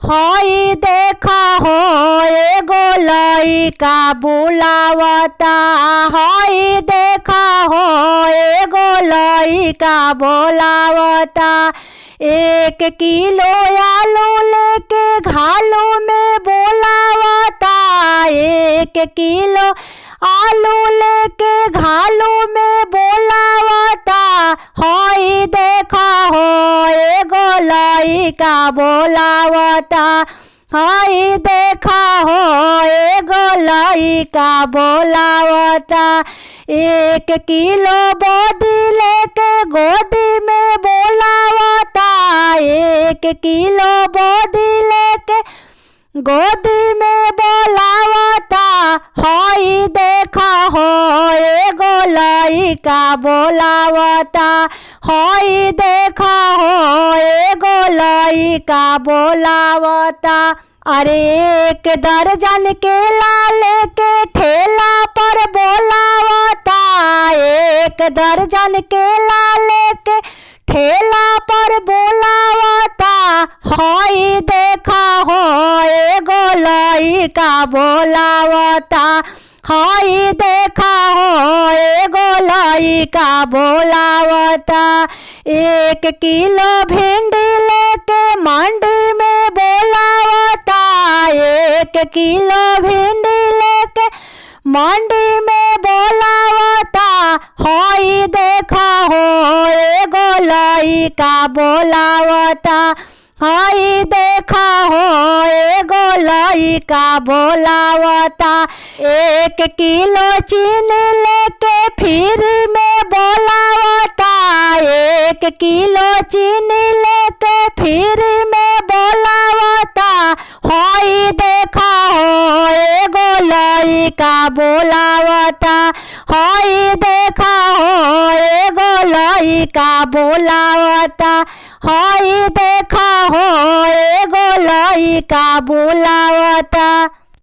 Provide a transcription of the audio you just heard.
हई देखा हो एगो लइका बुलावता। हई देखा हो एगो लइका बोलावता। 1 किलो आलू लेके घालू में बोलावता। 1 किलो आलू लेके घालू में बोलावता। हई देखा हो एगो लइका बोलावता। हई देखा हो एगो लइका बोलावता। 1 किलो बोदी लेके गोदी में बोलावता। 1 किलो बोदी लेके गोदी में बोलावता। हई देखा हो एगो लइका बोलावता। हई देखा हो एगो लइका बोलावता। अरे 1 दर्जन केला लेके ठेला पर बोलावता। 1 दर्जन केला लेके ठेला पर बोलावता। हई देखा हो एगो लइका बोलावता। हई देखा हो एगो लइका बोलावता। 1 किलो भिंडी लेके मंडी में बोलावता। 1 किलो भिंडी लेके मंडी में बोलावता। हई देखा हो एगो लइका बोलावता। हई देखा हो एगो लइका बोलावता। 1 किलो चीनी लेके फिर में बोलावता। 1 किलो चीनी लेके फिर में बोलावता। हई देखा हो एगो लइका बोलावता। हई देखा हो एगो लइका बोलावता। हई देखा हो एगो लइका बोलावता।